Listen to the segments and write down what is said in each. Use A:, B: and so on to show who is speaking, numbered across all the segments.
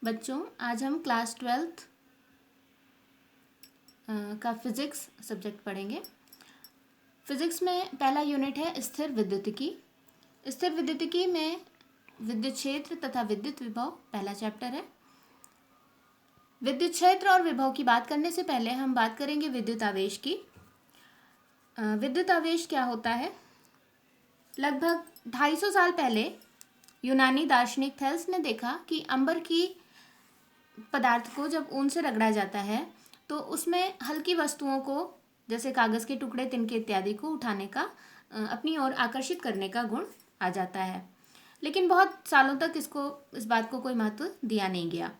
A: बच्चों, आज हम क्लास 12th का फिज़िक्स सब्जेक्ट पढ़ेंगे। फिज़िक्स में पहला यूनिट है स्थिर विद्युतिकी। स्थिर विद्युतिकी में विद्युत क्षेत्र तथा विद्युत विभव पहला चैप्टर है। विद्युत क्षेत्र और विभव की बात करने से पहले हम बात करेंगे विद्युत आवेश की। विद्युत आवेश क्या होता है? लगभग 250 साल पहले यूनानी दार्शनिक थेल्स ने देखा कि अंबर की पदार्थ को जब ऊन से रगड़ा जाता है तो उसमें हल्की वस्तुओं को जैसे कागज़ के टुकड़े, तिनके इत्यादि को उठाने का, अपनी ओर आकर्षित करने का गुण आ जाता है। लेकिन बहुत सालों तक इस बात को कोई महत्व दिया नहीं गया।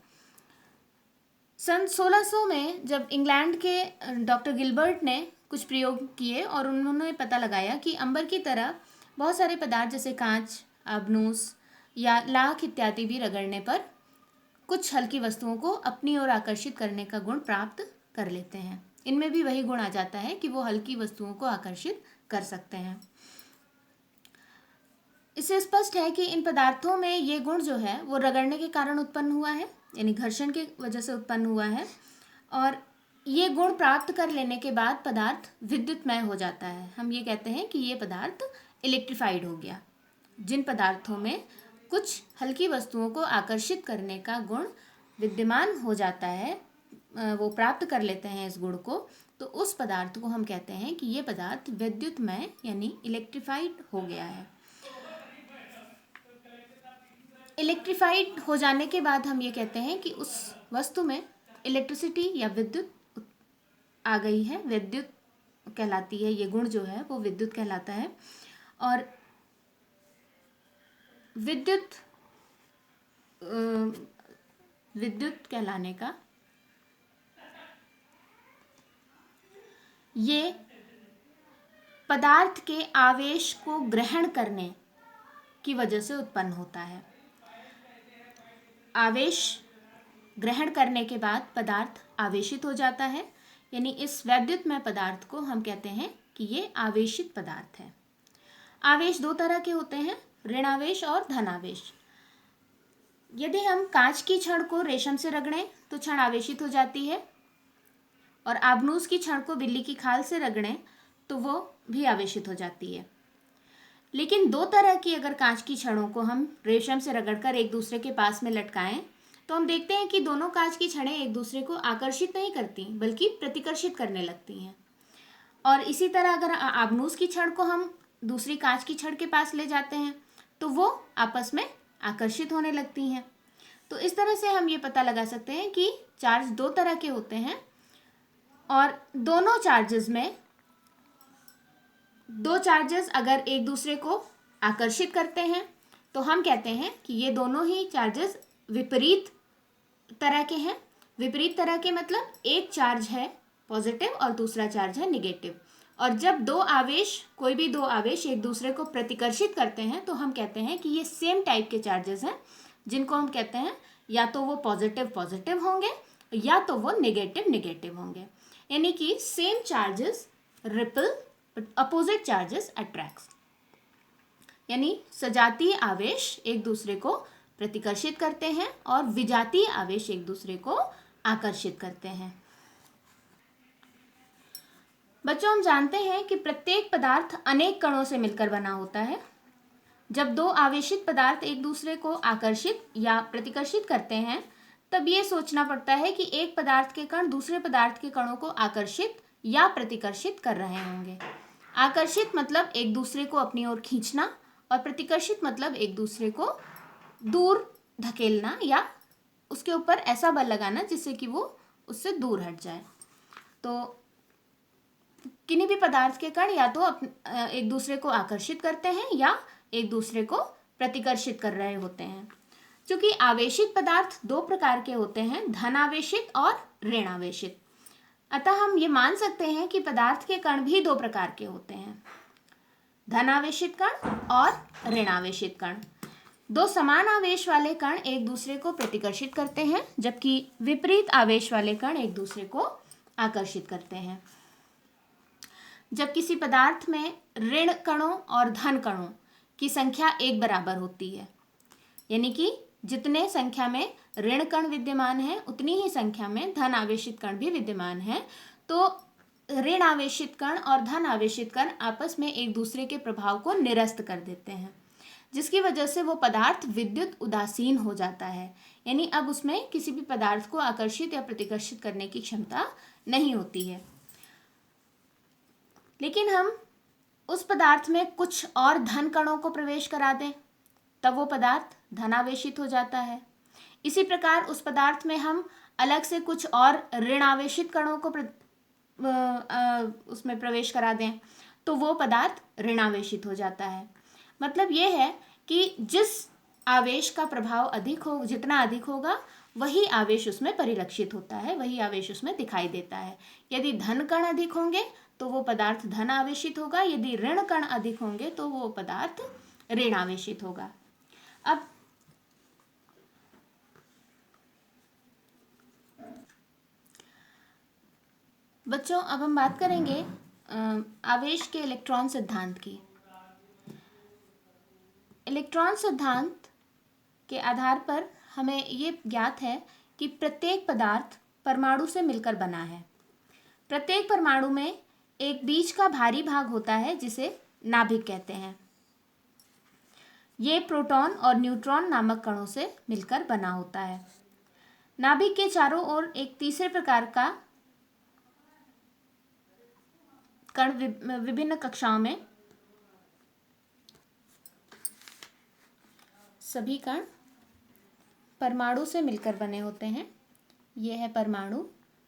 A: सन 1600 में जब इंग्लैंड के डॉक्टर गिलबर्ट ने कुछ प्रयोग किए और उन्होंने पता लगाया कि अंबर की तरह बहुत सारे पदार्थ जैसे कांच, आबनूस या लाख इत्यादि भी रगड़ने पर कुछ हल्की वस्तुओं को अपनी ओर आकर्षित करने का गुण प्राप्त कर लेते हैं। इनमें भी वही गुण आ जाता है कि वो हल्की वस्तुओं को आकर्षित कर सकते हैं। इससे स्पष्ट है कि इन पदार्थों में ये गुण जो है वो रगड़ने के कारण उत्पन्न हुआ है, यानी घर्षण की वजह से उत्पन्न हुआ है। और ये गुण प्राप्त कर लेने के बाद पदार्थ विद्युतमय हो जाता है। हम ये कहते हैं कि ये पदार्थ इलेक्ट्रीफाइड हो गया। जिन पदार्थों में कुछ हल्की वस्तुओं को आकर्षित करने का गुण विद्यमान हो जाता है, वो प्राप्त कर लेते हैं इस गुण को, तो उस पदार्थ को हम कहते हैं कि ये पदार्थ विद्युतमय यानी इलेक्ट्रीफाइड हो गया है। इलेक्ट्रीफाइड हो जाने के बाद हम ये कहते हैं कि उस वस्तु में इलेक्ट्रिसिटी या विद्युत आ गई है, विद्युत कहलाती है। ये गुण जो है वो विद्युत कहलाता है। और विद्युत कहलाने का ये पदार्थ के आवेश को ग्रहण करने की वजह से उत्पन्न होता है। आवेश ग्रहण करने के बाद पदार्थ आवेशित हो जाता है, यानी इस वैद्युतमय पदार्थ को हम कहते हैं कि ये आवेशित पदार्थ है। आवेश दो तरह के होते हैं, ऋण आवेश और धन आवेश। यदि हम कांच की छड़ को रेशम से रगड़ें तो छड़ आवेशित हो जाती है, और आबनूस की छड़ को बिल्ली की खाल से रगड़ें तो वो भी आवेशित हो जाती है। लेकिन दो तरह की अगर कांच की छड़ों को हम रेशम से रगड़कर एक दूसरे के पास में लटकाएं तो हम देखते हैं कि दोनों कांच की छड़ें एक दूसरे को आकर्षित नहीं करती बल्कि प्रतिकर्षित करने लगती हैं। और इसी तरह अगर आबनूस की छड़ को हम दूसरी कांच की छड़ के पास ले जाते हैं तो वो आपस में आकर्षित होने लगती हैं। तो इस तरह से हम ये पता लगा सकते हैं कि चार्ज दो तरह के होते हैं, और दोनों चार्जेस में दो चार्जेस अगर एक दूसरे को आकर्षित करते हैं तो हम कहते हैं कि ये दोनों ही चार्जेस विपरीत तरह के हैं। विपरीत तरह के मतलब एक चार्ज है पॉजिटिव और दूसरा चार्ज है निगेटिव। और जब कोई भी दो आवेश एक दूसरे को प्रतिकर्षित करते हैं तो हम कहते हैं कि ये सेम टाइप के चार्जेस हैं, जिनको हम कहते हैं या तो वो पॉजिटिव पॉजिटिव होंगे या तो वो निगेटिव निगेटिव होंगे। यानी कि same charges ripple opposite charges attracts, यानी सजातीय आवेश एक दूसरे को प्रतिकर्षित करते हैं और विजातीय आवेश एक दूसरे को आकर्षित करते हैं। बच्चों, हम जानते हैं कि प्रत्येक पदार्थ अनेक कणों से मिलकर बना होता है। जब दो आवेशित पदार्थ एक दूसरे को आकर्षित या प्रतिकर्षित करते हैं तब ये सोचना पड़ता है कि एक पदार्थ के कण दूसरे पदार्थ के कणों को आकर्षित या प्रतिकर्षित कर रहे होंगे। आकर्षित मतलब एक दूसरे को अपनी ओर खींचना, और प्रतिकर्षित मतलब एक दूसरे को दूर धकेलना या उसके ऊपर ऐसा बल लगाना जिससे कि वो उससे दूर हट जाए। तो किन्हीं भी पदार्थ के कण या तो एक दूसरे को आकर्षित करते हैं या एक दूसरे को प्रतिकर्षित कर रहे होते हैं। क्योंकि आवेशित पदार्थ दो प्रकार के होते हैं, धन आवेशित और ऋण आवेशित, अतः हम ये मान सकते हैं कि पदार्थ के कण भी दो प्रकार के होते हैं, धन आवेशित कण और ऋण आवेशित कण। दो समान आवेश वाले कण एक दूसरे को प्रतिकर्षित करते हैं, जबकि विपरीत आवेश वाले कण एक दूसरे को आकर्षित करते हैं। जब किसी पदार्थ में ऋण कणों और धन कणों की संख्या एक बराबर होती है, यानी कि जितने संख्या में ऋण कण विद्यमान है उतनी ही संख्या में धन आवेशित कण भी विद्यमान है। तो ऋण आवेशित कण और धन आवेशित कण आपस में एक दूसरे के प्रभाव को निरस्त कर देते हैं, जिसकी वजह से वो पदार्थ विद्युत उदासीन हो जाता है। यानी अब उसमें किसी भी पदार्थ को आकर्षित या प्रतिकर्षित करने की क्षमता नहीं होती है। लेकिन हम उस पदार्थ में कुछ और धन कणों को प्रवेश करा दें, तब वो पदार्थ धनावेशित हो जाता है। इसी प्रकार उस पदार्थ में हम अलग से कुछ और ऋण आवेशित कणों को उसमें प्रवेश करा दें, तो वो पदार्थ ऋणावेशित हो जाता है। मतलब ये है कि जिस आवेश का प्रभाव जितना अधिक होगा वही आवेश उसमें परिलक्षित होता है, वही आवेश उसमें दिखाई देता है। यदि धन कण अधिक होंगे तो वो पदार्थ धन आवेशित होगा, यदि ऋण कण अधिक होंगे तो वो पदार्थ ऋण आवेशित होगा। अब बच्चों, अब हम बात करेंगे आवेश के इलेक्ट्रॉन सिद्धांत की। इलेक्ट्रॉन सिद्धांत के आधार पर हमें ये ज्ञात है कि प्रत्येक पदार्थ परमाणु से मिलकर बना है। प्रत्येक परमाणु में एक बीच का भारी भाग होता है जिसे नाभिक कहते हैं। ये प्रोटॉन और न्यूट्रॉन नामक कणों से मिलकर बना होता है। नाभिक के चारों ओर एक तीसरे प्रकार का कण विभिन्न कक्षाओं में, सभी कण परमाणु से मिलकर बने होते हैं। यह है परमाणु।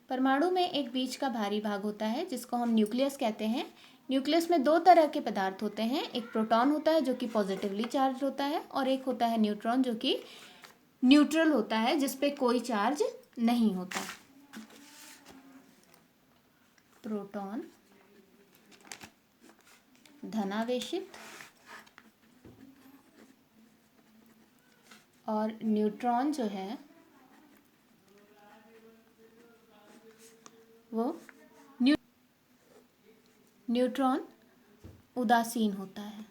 A: परमाणु में एक बीच का भारी भाग होता है जिसको हम न्यूक्लियस कहते हैं। न्यूक्लियस में दो तरह के पदार्थ होते हैं, एक प्रोटॉन होता है जो कि पॉजिटिवली चार्ज होता है, और एक होता है न्यूट्रॉन जो कि न्यूट्रल होता है, जिस पे कोई चार्ज नहीं होता। प्रोटॉन धनावेशित और न्यूट्रॉन जो है वो न्यूट्रॉन उदासीन होता है।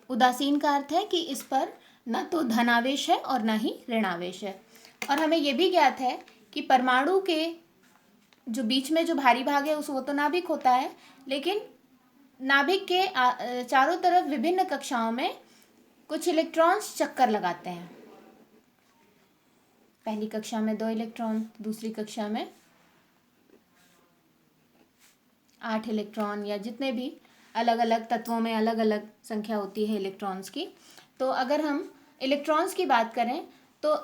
A: उदासीन का अर्थ है कि इस पर न तो धनावेश है और न ही ऋणावेश है। और हमें यह भी ज्ञात है कि परमाणु के जो बीच में जो भारी भाग है वो तो नाभिक होता है, लेकिन नाभिक के चारों तरफ विभिन्न कक्षाओं में कुछ इलेक्ट्रॉन्स चक्कर लगाते हैं। पहली कक्षा में 2 इलेक्ट्रॉन, दूसरी कक्षा में 8 इलेक्ट्रॉन, या जितने भी अलग अलग तत्वों में अलग अलग संख्या होती है इलेक्ट्रॉन्स की। तो अगर हम इलेक्ट्रॉन्स की बात करें तो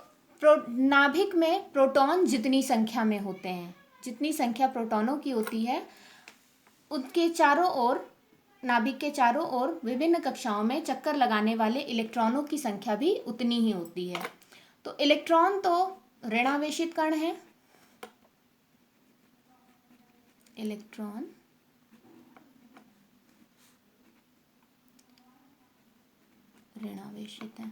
A: नाभिक में प्रोटॉन जितनी संख्या में होते हैं, जितनी संख्या प्रोटॉनों की होती है, उनके चारों ओर, नाभिक के चारों ओर विभिन्न कक्षाओं में चक्कर लगाने वाले इलेक्ट्रॉनों की संख्या भी उतनी ही होती है। तो इलेक्ट्रॉन तो ऋणावेशित कण है, इलेक्ट्रॉन ऋणावेशित है।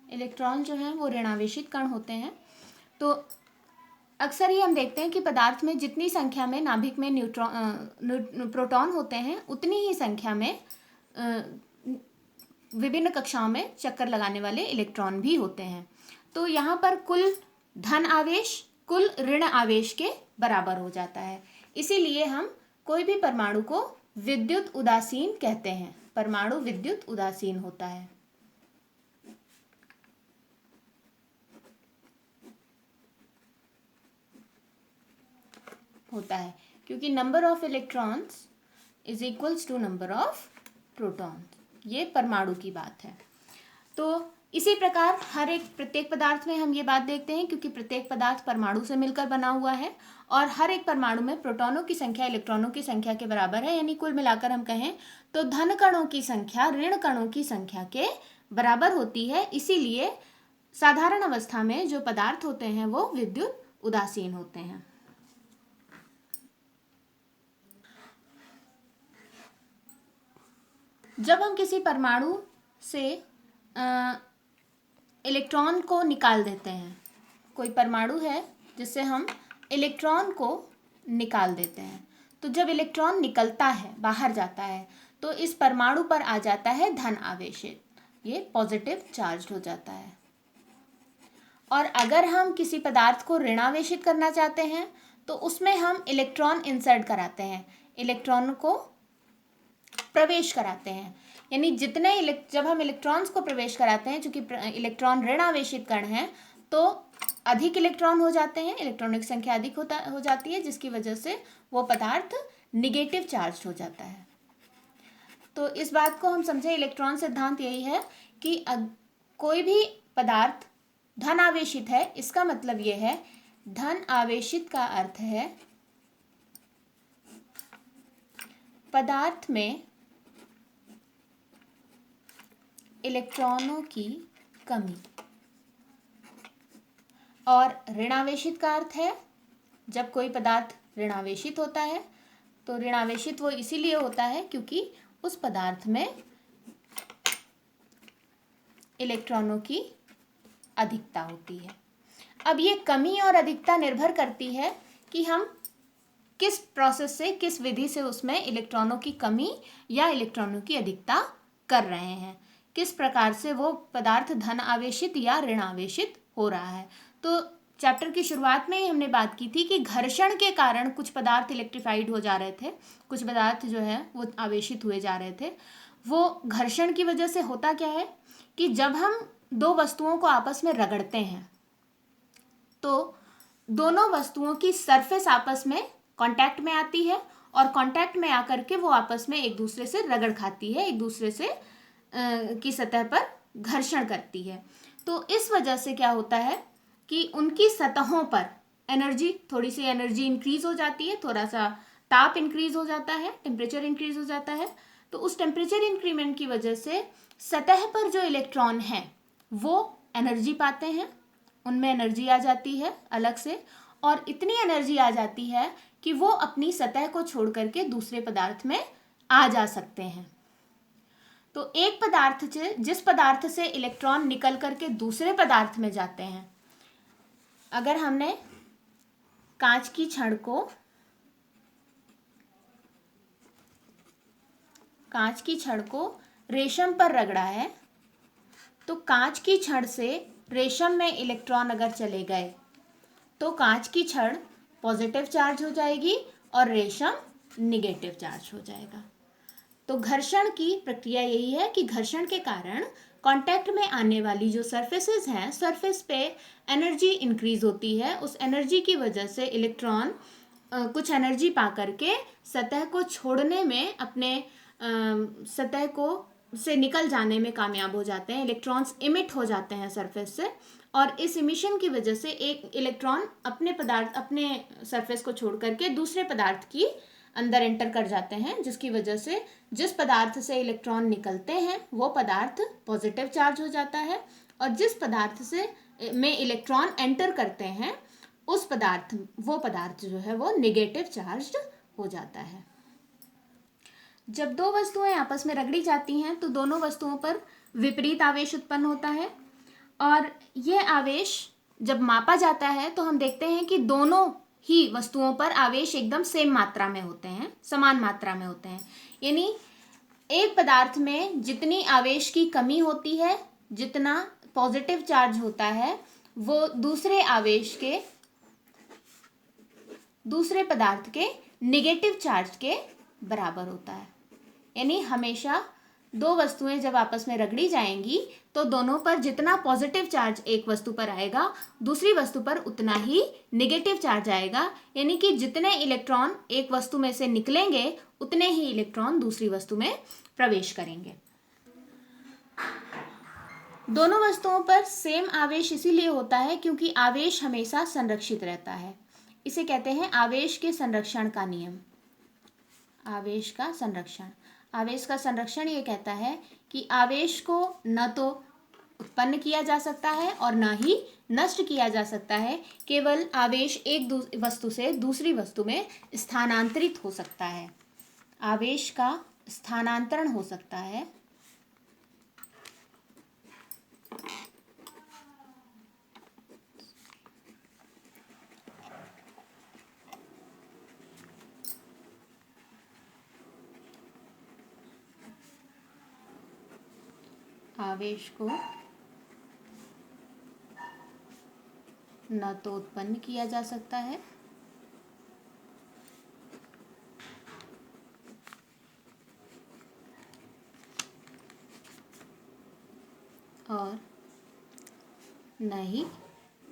A: इलेक्ट्रॉन जो है वो ऋणावेशित कण होते हैं। तो अक्सर ही हम देखते हैं कि पदार्थ में जितनी संख्या में नाभिक में प्रोटॉन होते हैं उतनी ही संख्या में विभिन्न कक्षाओं में चक्कर लगाने वाले इलेक्ट्रॉन भी होते हैं। तो यहाँ पर कुल धन आवेश कुल ऋण आवेश के बराबर हो जाता है। इसीलिए हम कोई भी परमाणु को विद्युत उदासीन कहते हैं। परमाणु विद्युत उदासीन होता है। क्योंकि number of electrons is equals to number of proton. ये परमाणु की बात है। तो इसी प्रकार प्रत्येक पदार्थ में हम ये बात देखते हैं, क्योंकि प्रत्येक पदार्थ परमाणु से मिलकर बना हुआ है और हर एक परमाणु में प्रोटॉनों की संख्या इलेक्ट्रॉनों की संख्या के बराबर है। यानी कुल मिलाकर हम कहें तो धन कणों की संख्या ऋण कणों की संख्या के बराबर होती है। इसीलिए साधारण अवस्था में जो पदार्थ होते हैं वो विद्युत उदासीन होते हैं। जब हम किसी परमाणु से इलेक्ट्रॉन को निकाल देते हैं, कोई परमाणु है जिससे हम इलेक्ट्रॉन को निकाल देते हैं, तो जब इलेक्ट्रॉन निकलता है, बाहर जाता है, तो इस परमाणु पर आ जाता है धन आवेशित, ये पॉजिटिव चार्ज हो जाता है। और अगर हम किसी पदार्थ को ऋणावेशित करना चाहते हैं तो उसमें हम इलेक्ट्रॉन इंसर्ट कराते हैं, इलेक्ट्रॉन को प्रवेश कराते हैं। यानी जब हम इलेक्ट्रॉन्स को प्रवेश कराते हैं, चूंकि इलेक्ट्रॉन ऋण आवेशित कण हैं, तो अधिक इलेक्ट्रॉन हो जाते हैं, इलेक्ट्रॉनों की संख्या अधिक हो जाती है, जिसकी वजह से वो पदार्थ निगेटिव चार्ज हो जाता है। तो इस बात को हम समझे, इलेक्ट्रॉन सिद्धांत यही है कि कोई भी पदार्थ धन आवेशित है, इसका मतलब यह है, धन आवेशित का अर्थ है पदार्थ में इलेक्ट्रॉनों की कमी। और ऋणावेशित का अर्थ है जब कोई पदार्थ ऋणावेशित होता है, तो ऋणावेशित वो इसीलिए होता है क्योंकि उस पदार्थ में इलेक्ट्रॉनों की अधिकता होती है। अब ये कमी और अधिकता निर्भर करती है कि हम किस प्रोसेस से, किस विधि से उसमें इलेक्ट्रॉनों की कमी या इलेक्ट्रॉनों की अधिकता कर रहे हैं, किस प्रकार से वो पदार्थ धन आवेशित या ऋण आवेशित हो रहा है। तो चैप्टर की शुरुआत में ही हमने बात की थी कि घर्षण के कारण कुछ पदार्थ इलेक्ट्रीफाइड हो जा रहे थे, कुछ पदार्थ जो है वो आवेशित हुए जा रहे थे। वो घर्षण की वजह से होता क्या है कि जब हम दो वस्तुओं को आपस में रगड़ते हैं तो दोनों वस्तुओं की सरफेस आपस में कांटेक्ट में आती है, और कांटेक्ट में आकर के वो आपस में एक दूसरे से रगड़ खाती है, एक दूसरे से की सतह पर घर्षण करती है। तो इस वजह से क्या होता है कि उनकी सतहों पर एनर्जी, थोड़ी सी एनर्जी इंक्रीज हो जाती है, थोड़ा सा ताप इंक्रीज हो जाता है, टेम्परेचर इंक्रीज हो जाता है। तो उस टेम्परेचर इंक्रीमेंट की वजह से सतह पर जो इलेक्ट्रॉन हैं वो एनर्जी पाते हैं, उनमें एनर्जी आ जाती है अलग से, और इतनी एनर्जी आ जाती है कि वो अपनी सतह को छोड़ करके दूसरे पदार्थ में आ जा सकते हैं। तो एक पदार्थ से, जिस पदार्थ से इलेक्ट्रॉन निकल करके दूसरे पदार्थ में जाते हैं, अगर हमने कांच की छड़ को रेशम पर रगड़ा है, तो कांच की छड़ से रेशम में इलेक्ट्रॉन अगर चले गए तो कांच की छड़ पॉजिटिव चार्ज हो जाएगी और रेशम निगेटिव चार्ज हो जाएगा। तो घर्षण की प्रक्रिया यही है कि घर्षण के कारण कांटेक्ट में आने वाली जो सरफेसेस हैं, सरफेस पे एनर्जी इंक्रीज होती है। उस एनर्जी की वजह से इलेक्ट्रॉन कुछ एनर्जी पा करके सतह को छोड़ने में, अपने सतह को से निकल जाने में कामयाब हो जाते हैं। इलेक्ट्रॉन्स इमिट हो जाते हैं सरफेस से, और इस इमिशन की वजह से एक इलेक्ट्रॉन अपने सरफेस को छोड़ करके दूसरे पदार्थ की अंदर एंटर कर जाते हैं, जिसकी वजह से जिस पदार्थ से इलेक्ट्रॉन निकलते हैं वो पदार्थ पॉजिटिव चार्ज हो जाता है, और जिस पदार्थ से में इलेक्ट्रॉन एंटर करते हैं वो पदार्थ जो है वो निगेटिव चार्ज हो जाता है। जब दो वस्तुएं आपस में रगड़ी जाती हैं तो दोनों वस्तुओं पर विपरीत आवेश उत्पन्न होता है, और यह आवेश जब मापा जाता है तो हम देखते हैं कि दोनों ही वस्तुओं पर आवेश एकदम सेम मात्रा में होते हैं, समान मात्रा में होते हैं। यानी एक पदार्थ में जितनी आवेश की कमी होती है, जितना पॉजिटिव चार्ज होता है, वो दूसरे पदार्थ के निगेटिव चार्ज के बराबर होता है। यानी हमेशा दो वस्तुएं जब आपस में रगड़ी जाएंगी तो दोनों पर जितना पॉजिटिव चार्ज एक वस्तु पर आएगा, दूसरी वस्तु पर उतना ही निगेटिव चार्ज आएगा। यानी कि जितने इलेक्ट्रॉन एक वस्तु में से निकलेंगे उतने ही इलेक्ट्रॉन दूसरी वस्तु में प्रवेश करेंगे। दोनों वस्तुओं पर सेम आवेश इसीलिए होता है क्योंकि आवेश हमेशा संरक्षित रहता है। इसे कहते हैं आवेश के संरक्षण का नियम। आवेश का संरक्षण ये कहता है कि आवेश को न तो उत्पन्न किया जा सकता है और न ही नष्ट किया जा सकता है, केवल आवेश एक वस्तु से दूसरी वस्तु में स्थानांतरित हो सकता है। आवेश का स्थानांतरण हो सकता है। आवेश को न तो उत्पन्न किया जा सकता है और न ही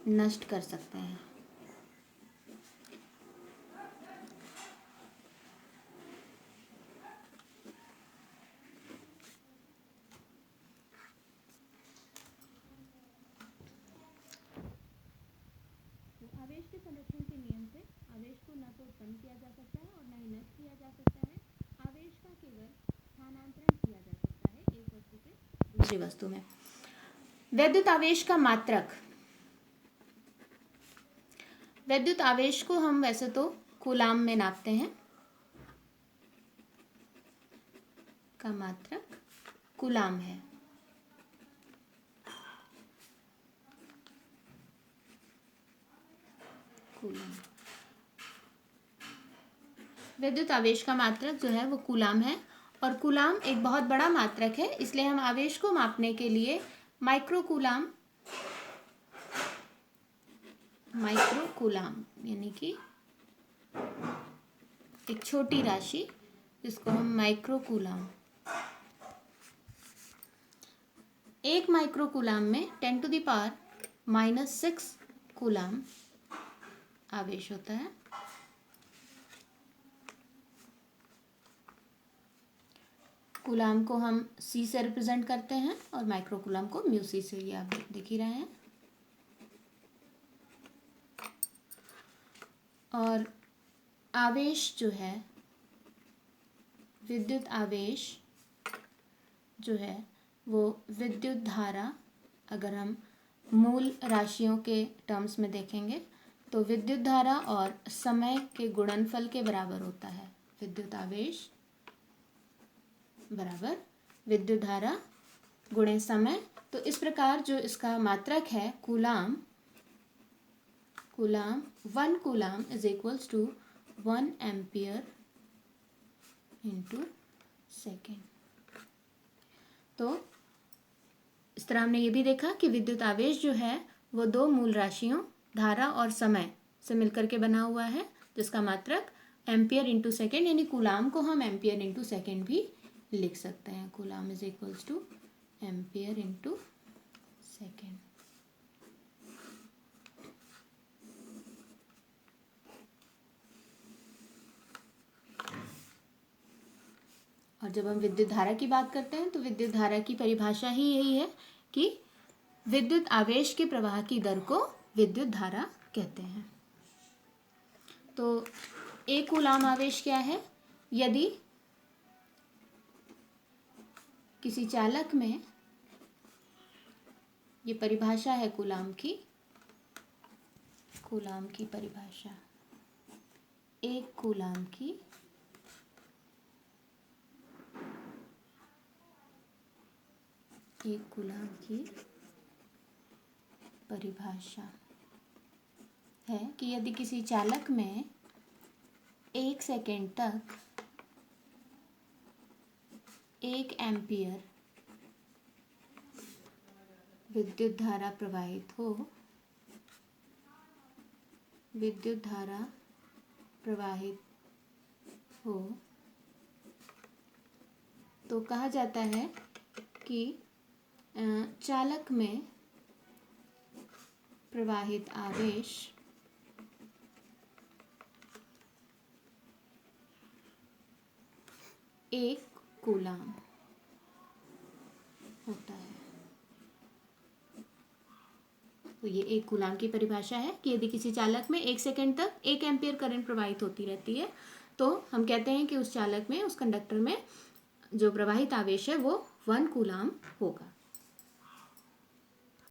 A: नष्ट कर सकते हैं। आवेश के संरक्षण के नियम से आवेश को न तो उत्पन्न किया जा सकता है और न ही नष्ट किया जा सकता है। आवेश का केवल स्थानांतरण किया जा सकता है एक वस्तु से दूसरी वस्तु में। वैद्युत आवेश का मात्रक। वैद्युत आवेश को हम वैसे तो कूलाम में नापते हैं, का मात्रक कूलाम है। कूलाम वैद्युत आवेश का मात्रक जो है वो कूलाम है और कूलाम एक बहुत बड़ा मात्रक है, इसलिए हम आवेश को मापने के लिए माइक्रो कूलाम यानी कि एक छोटी राशि जिसको हम माइक्रो कूलाम, एक माइक्रो कूलाम में 10⁻⁻6 कूलाम आवेश होता है। कूलाम को हम C से रिप्रेजेंट करते हैं और माइक्रो कूलाम को μc से, ये आप देख ही रहे हैं। और आवेश जो है, विद्युत आवेश जो है वो विद्युत धारा, अगर हम मूल राशियों के टर्म्स में देखेंगे तो विद्युत धारा और समय के गुणनफल के बराबर होता है। विद्युत आवेश बराबर विद्युत धारा गुणे समय। तो इस प्रकार जो इसका मात्रक है coulomb 1 coulomb is equals to 1 ampere into second. तो इस तरह हमने ये भी देखा कि विद्युत आवेश जो है वो दो मूल राशियों धारा और समय से मिलकर के बना हुआ है, जिसका मात्रक एम्पियर इंटू सेकेंड, यानी कूलाम को हम एम्पियर इंटू सेकेंड भी लिख सकते हैं। Coulomb is equals two ampere into second. और जब हम विद्युत धारा की बात करते हैं तो विद्युत धारा की परिभाषा ही यही है कि विद्युत आवेश के प्रवाह की दर को विद्युत धारा कहते हैं। तो एक कूलाम आवेश क्या है? यदि किसी चालक में, ये परिभाषा है कूलाम की परिभाषा, एक कूलाम की परिभाषा है कि यदि किसी चालक में 1 सेकेंड तक 1 एम्पियर विद्युत धारा प्रवाहित हो तो कहा जाता है कि चालक में प्रवाहित आवेश एक कूलाम होता है। तो ये एक कूलाम की परिभाषा है कि यदि किसी चालक में 1 सेकेंड तक 1 एम्पियर करंट प्रवाहित होती रहती है तो हम कहते हैं कि उस चालक में, उस कंडक्टर में जो प्रवाहित आवेश है वो 1 कूलाम होगा।